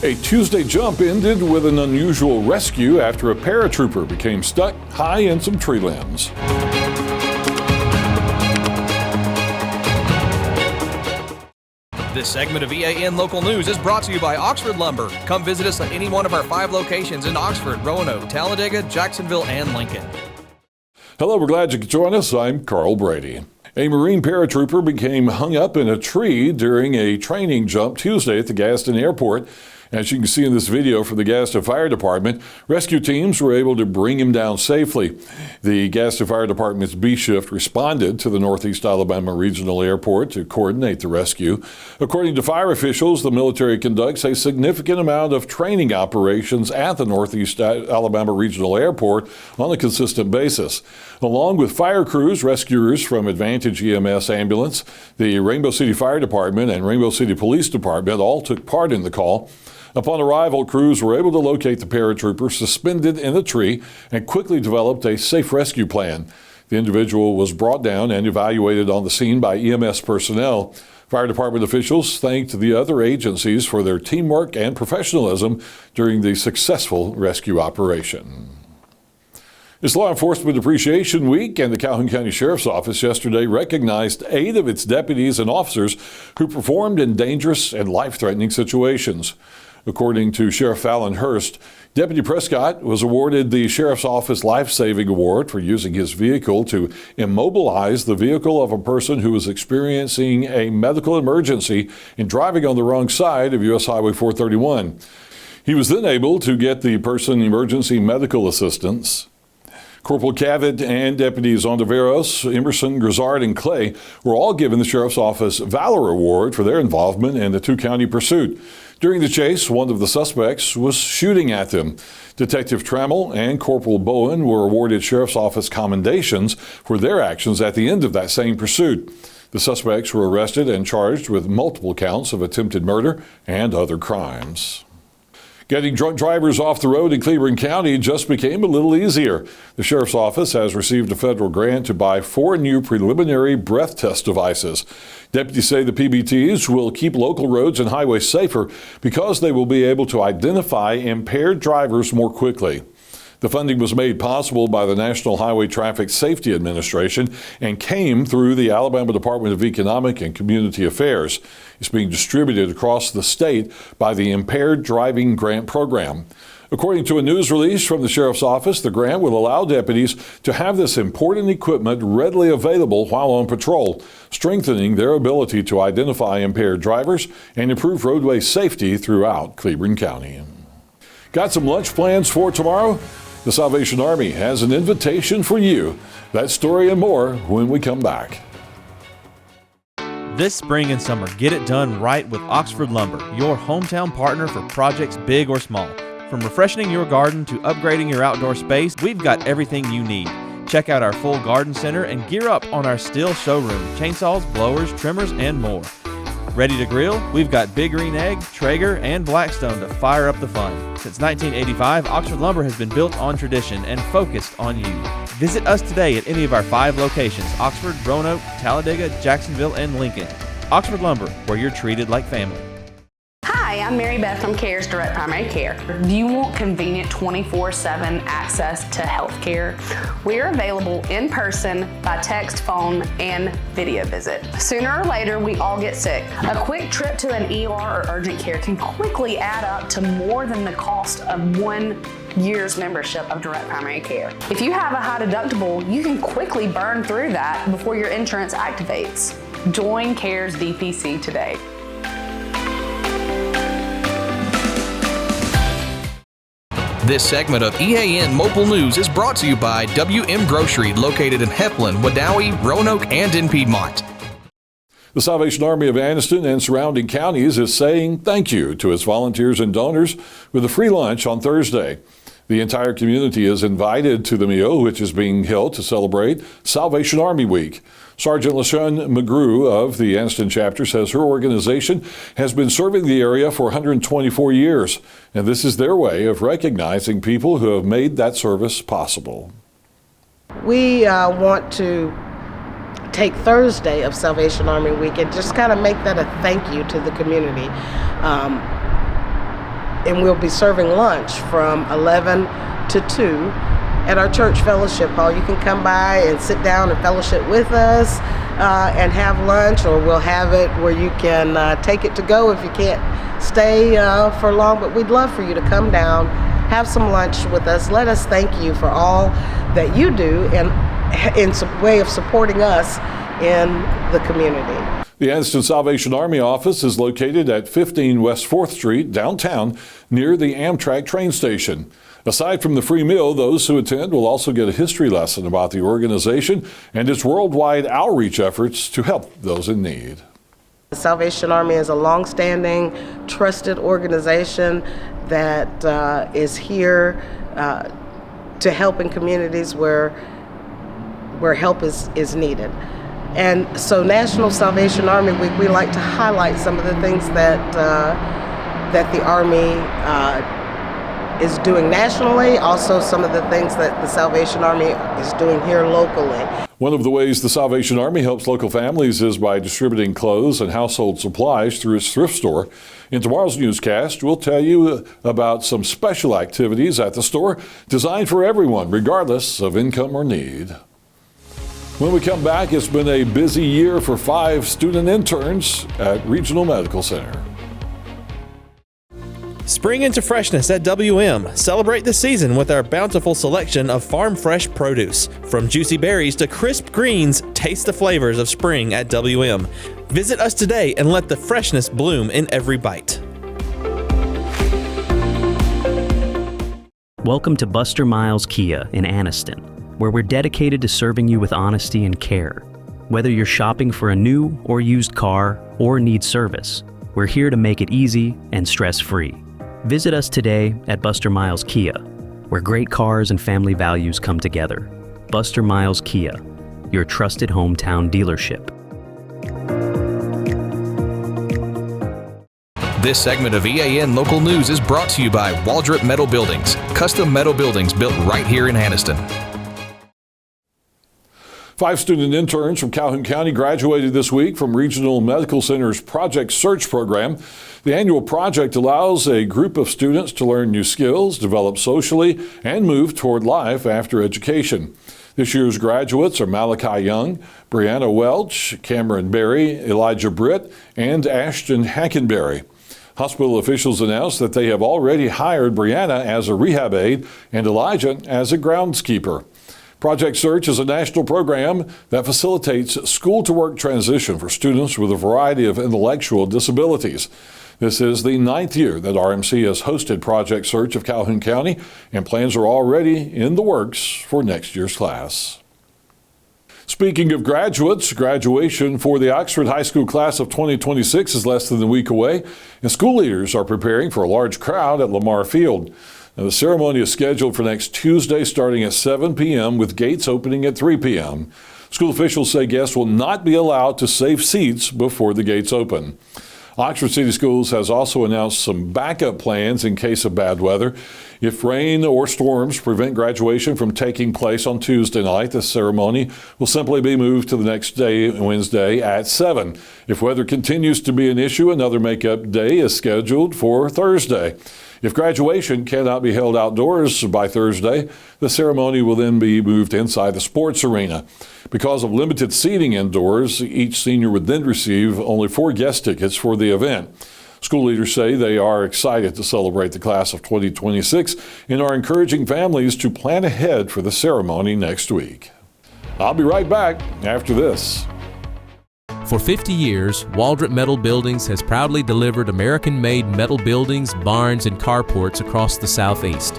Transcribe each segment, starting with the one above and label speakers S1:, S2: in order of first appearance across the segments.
S1: A Tuesday jump ended with an unusual rescue after a paratrooper became stuck high in some tree limbs.
S2: This segment of EAN Local News is brought to you by Oxford Lumber. Come visit us at any one of our 5 locations in Oxford, Roanoke, Talladega, Jacksonville, and Lincoln.
S1: Hello, we're glad you could join us. I'm Carl Brady. A Marine paratrooper became hung up in a tree during a training jump Tuesday at the Gaston Airport. As you can see in this video from the Gaston Fire Department, rescue teams were able to bring him down safely. The Gaston Fire Department's B Shift responded to the Northeast Alabama Regional Airport to coordinate the rescue. According to fire officials, the military conducts a significant amount of training operations at the Northeast Alabama Regional Airport on a consistent basis. Along with fire crews, rescuers from Advantage EMS Ambulance, the Rainbow City Fire Department, and Rainbow City Police Department all took part in the call. Upon arrival, crews were able to locate the paratrooper suspended in a tree and quickly developed a safe rescue plan. The individual was brought down and evaluated on the scene by EMS personnel. Fire department officials thanked the other agencies for their teamwork and professionalism during the successful rescue operation. It's Law Enforcement Appreciation Week, and the Calhoun County Sheriff's Office yesterday recognized 8 of its deputies and officers who performed in dangerous and life-threatening situations. According to Sheriff Fallon Hurst, Deputy Prescott was awarded the Sheriff's Office Life Saving Award for using his vehicle to immobilize the vehicle of a person who was experiencing a medical emergency and driving on the wrong side of U.S. Highway 431. He was then able to get the person emergency medical assistance. Corporal Cavett and Deputies Ontiveros, Emerson, Grizzard, and Clay were all given the Sheriff's Office Valor Award for their involvement in the two-county pursuit. During the chase, one of the suspects was shooting at them. Detective Trammell and Corporal Bowen were awarded Sheriff's Office commendations for their actions at the end of that same pursuit. The suspects were arrested and charged with multiple counts of attempted murder and other crimes. Getting drunk drivers off the road in Cleveland County just became a little easier. The Sheriff's Office has received a federal grant to buy 4 new preliminary breath test devices. Deputies say the PBTs will keep local roads and highways safer because they will be able to identify impaired drivers more quickly. The funding was made possible by the National Highway Traffic Safety Administration and came through the Alabama Department of Economic and Community Affairs. It's being distributed across the state by the Impaired Driving Grant Program. According to a news release from the Sheriff's Office, the grant will allow deputies to have this important equipment readily available while on patrol, strengthening their ability to identify impaired drivers and improve roadway safety throughout Cleveland County. Got some lunch plans for tomorrow? The Salvation Army has an invitation for you. That story and more when we come back.
S3: This spring and summer, get it done right with Oxford Lumber, your hometown partner for projects big or small. From refreshing your garden to upgrading your outdoor space, we've got everything you need. Check out our full garden center and gear up on our Stihl showroom, chainsaws, blowers, trimmers, and more. Ready to grill? We've got Big Green Egg, Traeger, and Blackstone to fire up the fun. Since 1985, Oxford Lumber has been built on tradition and focused on you. Visit us today at any of our 5 locations: Oxford, Roanoke, Talladega, Jacksonville, and Lincoln. Oxford Lumber, where you're treated like family.
S4: Hi, I'm Mary Beth from CARES Direct Primary Care. Do you want convenient 24/7 access to health care? We're available in person, by text, phone, and video visit. Sooner or later, we all get sick. A quick trip to an ER or urgent care can quickly add up to more than the cost of 1 year's membership of Direct Primary Care. If you have a high deductible, you can quickly burn through that before your insurance activates. Join CARES DPC today.
S2: This segment of EAN Mobile News is brought to you by WM Grocery, located in Heflin, Wadowee, Roanoke, and in Piedmont.
S1: The Salvation Army of Anniston and surrounding counties is saying thank you to its volunteers and donors with a free lunch on Thursday. The entire community is invited to the meal, which is being held to celebrate Salvation Army Week. Sergeant LaShawn McGrew of the Anniston chapter says her organization has been serving the area for 124 years, and this is their way of recognizing people who have made that service possible.
S5: We want to take Thursday of Salvation Army Week and just kind of make that a thank you to the community. and we'll be serving lunch from 11 to 2 at our church fellowship hall. You can come by and sit down and fellowship with us and have lunch, or we'll have it where you can take it to go if you can't stay for long. But we'd love for you to come down, have some lunch with us. Let us thank you for all that you do and in some way of supporting us in the community.
S1: The Anniston Salvation Army office is located at 15 West 4th Street, downtown, near the Amtrak train station. Aside from the free meal, those who attend will also get a history lesson about the organization and its worldwide outreach efforts to help those in need.
S5: The Salvation Army is a long-standing, trusted organization that is here to help in communities where help is needed. And so National Salvation Army Week, we like to highlight some of the things that the Army is doing nationally, also some of the things that the Salvation Army is doing here locally.
S1: One of the ways the Salvation Army helps local families is by distributing clothes and household supplies through its thrift store. In tomorrow's newscast, we'll tell you about some special activities at the store designed for everyone, regardless of income or need. When we come back, it's been a busy year for 5 student interns at Regional Medical Center.
S3: Spring into freshness at WM. Celebrate the season with our bountiful selection of farm fresh produce. From juicy berries to crisp greens, taste the flavors of spring at WM. Visit us today and let the freshness bloom in every bite.
S6: Welcome to Buster Miles Kia in Anniston, where we're dedicated to serving you with honesty and care. Whether you're shopping for a new or used car or need service, we're here to make it easy and stress-free. Visit us today at Buster Miles Kia, where great cars and family values come together. Buster Miles Kia, your trusted hometown dealership.
S2: This segment of EAN Local News is brought to you by Waldrop Metal Buildings, custom metal buildings built right here in Anniston.
S1: 5 student interns from Calhoun County graduated this week from Regional Medical Center's Project Search program. The annual project allows a group of students to learn new skills, develop socially, and move toward life after education. This year's graduates are Malachi Young, Brianna Welch, Cameron Berry, Elijah Britt, and Ashton Hackenberry. Hospital officials announced that they have already hired Brianna as a rehab aide and Elijah as a groundskeeper. Project Search is a national program that facilitates school-to-work transition for students with a variety of intellectual disabilities. This is the 9th year that RMC has hosted Project Search of Calhoun County, and plans are already in the works for next year's class. Speaking of graduates, graduation for the Oxford High School class of 2026 is less than a week away, and school leaders are preparing for a large crowd at Lamar Field. Now, the ceremony is scheduled for next Tuesday starting at 7 p.m. with gates opening at 3 p.m. School officials say guests will not be allowed to save seats before the gates open. Oxford City Schools has also announced some backup plans in case of bad weather. If rain or storms prevent graduation from taking place on Tuesday night, the ceremony will simply be moved to the next day, Wednesday, at 7. If weather continues to be an issue, another makeup day is scheduled for Thursday. If graduation cannot be held outdoors by Thursday, the ceremony will then be moved inside the sports arena. Because of limited seating indoors, each senior would then receive only 4 guest tickets for the event. School leaders say they are excited to celebrate the class of 2026 and are encouraging families to plan ahead for the ceremony next week. I'll be right back after this.
S7: For 50 years, Waldrop Metal Buildings has proudly delivered American-made metal buildings, barns, and carports across the Southeast.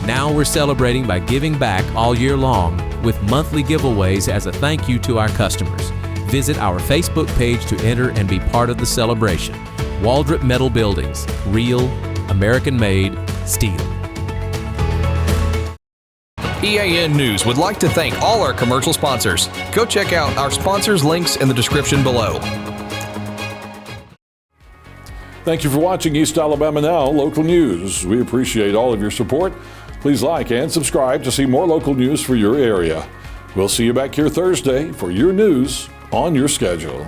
S7: Now we're celebrating by giving back all year long with monthly giveaways as a thank you to our customers. Visit our Facebook page to enter and be part of the celebration. Waldrop Metal Buildings, real, American-made steel.
S2: EAN News would like to thank all our commercial sponsors. Go check out our sponsors' links in the description below.
S1: Thank you for watching East Alabama Now Local News. We appreciate all of your support. Please like and subscribe to see more local news for your area. We'll see you back here Thursday for your news on your schedule.